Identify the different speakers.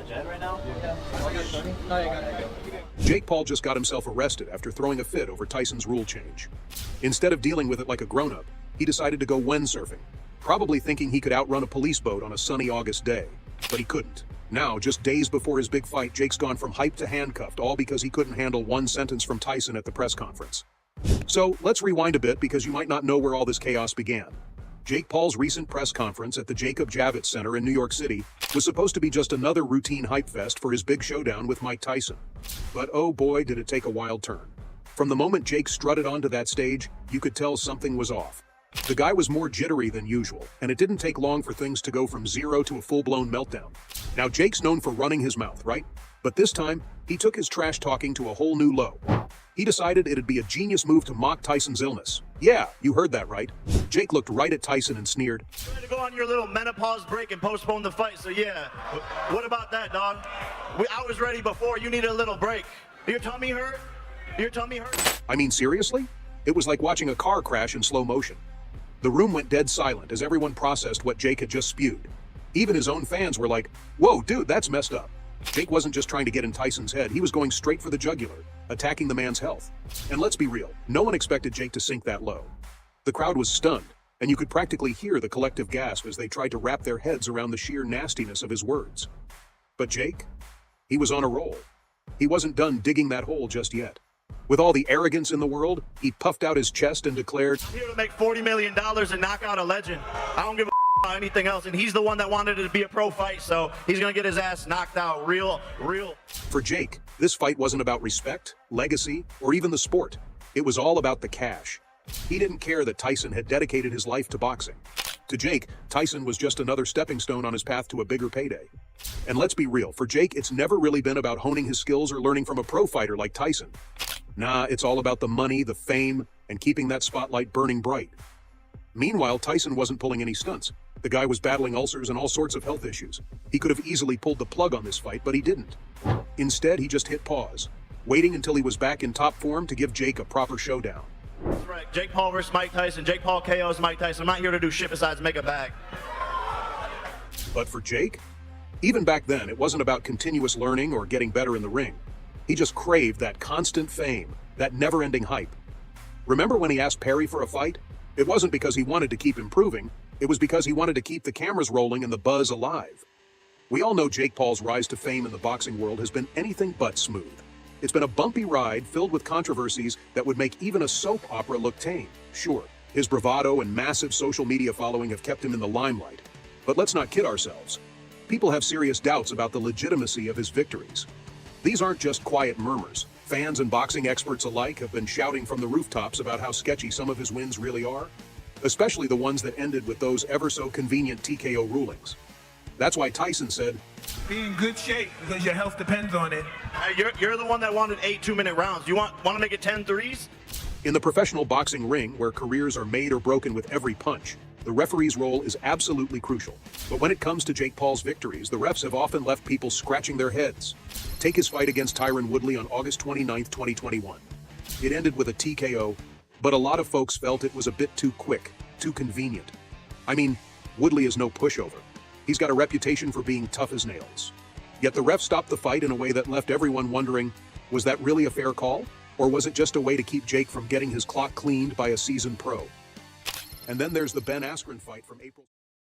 Speaker 1: Jet right now?
Speaker 2: Jake Paul just got himself arrested after throwing a fit over Tyson's rule change. Instead of dealing with it like a grown-up, he decided to go windsurfing, probably thinking he could outrun a police boat on a sunny August day. But he couldn't. Now, just days before his big fight, Jake's gone from hyped to handcuffed, all because he couldn't handle one sentence from Tyson at the press conference. So, let's rewind a bit because you might not know where all this chaos began. Jake Paul's recent press conference at the Jacob Javits Center in New York City was supposed to be just another routine hype fest for his big showdown with Mike Tyson. But oh boy, did it take a wild turn. From the moment Jake strutted onto that stage, you could tell something was off. The guy was more jittery than usual, and it didn't take long for things to go from zero to a full-blown meltdown. Now, Jake's known for running his mouth, right? But this time, he took his trash talking to a whole new low. He decided it'd be a genius move to mock Tyson's illness. Yeah, you heard that right. Jake looked right at Tyson and sneered.
Speaker 3: You had to go on your little menopause break and postpone the fight, so yeah. What about that, dog? I was ready before. You needed a little break. Your tummy hurt? Your tummy hurt?
Speaker 2: I mean, seriously? It was like watching a car crash in slow motion. The room went dead silent as everyone processed what Jake had just spewed. Even his own fans were like, whoa, dude, that's messed up. Jake wasn't just trying to get in Tyson's head, he was going straight for the jugular, attacking the man's health. And let's be real, no one expected Jake to sink that low. The crowd was stunned, and you could practically hear the collective gasp as they tried to wrap their heads around the sheer nastiness of his words. But Jake? He was on a roll. He wasn't done digging that hole just yet. With all the arrogance in the world, he puffed out his chest and declared,
Speaker 3: I'm here to make $40 million and knock out a legend. I don't give a about anything else, and he's the one that wanted it to be a pro fight, so he's gonna get his ass knocked out real.
Speaker 2: For Jake, this fight wasn't about respect, legacy, or even the sport. It was all about the cash. He didn't care that Tyson had dedicated his life to boxing. To Jake, Tyson was just another stepping stone on his path to a bigger payday. And let's be real, for Jake, it's never really been about honing his skills or learning from a pro fighter like Tyson. Nah, it's all about the money, the fame, and keeping that spotlight burning bright. Meanwhile, Tyson wasn't pulling any stunts. The guy was battling ulcers and all sorts of health issues. He could have easily pulled the plug on this fight, but he didn't. Instead, he just hit pause, waiting until he was back in top form to give Jake a proper showdown.
Speaker 3: That's right, Jake Paul versus Mike Tyson. Jake Paul KOs Mike Tyson. I'm not here to do shit besides make a bag.
Speaker 2: But for Jake, even back then, it wasn't about continuous learning or getting better in the ring. He just craved that constant fame, that never-ending hype. Remember when he asked Perry for a fight? It wasn't because he wanted to keep improving, it was because he wanted to keep the cameras rolling and the buzz alive. We all know Jake Paul's rise to fame in the boxing world has been anything but smooth. It's been a bumpy ride filled with controversies that would make even a soap opera look tame. Sure, his bravado and massive social media following have kept him in the limelight. But let's not kid ourselves. People have serious doubts about the legitimacy of his victories. These aren't just quiet murmurs. Fans and boxing experts alike have been shouting from the rooftops about how sketchy some of his wins really are, especially the ones that ended with those ever so convenient TKO rulings. That's why Tyson said,
Speaker 4: be in good shape because your health depends on it.
Speaker 3: You're the one that wanted 8 2-minute rounds. You want to make it 10 threes?
Speaker 2: In the professional boxing ring, where careers are made or broken with every punch, the referee's role is absolutely crucial. But when it comes to Jake Paul's victories, the refs have often left people scratching their heads. Take his fight against Tyron Woodley on August 29, 2021. It ended with a TKO, but a lot of folks felt it was a bit too quick, too convenient. I mean, Woodley is no pushover. He's got a reputation for being tough as nails. Yet the ref stopped the fight in a way that left everyone wondering, was that really a fair call? Or was it just a way to keep Jake from getting his clock cleaned by a seasoned pro? And then there's the Ben Askren fight from April.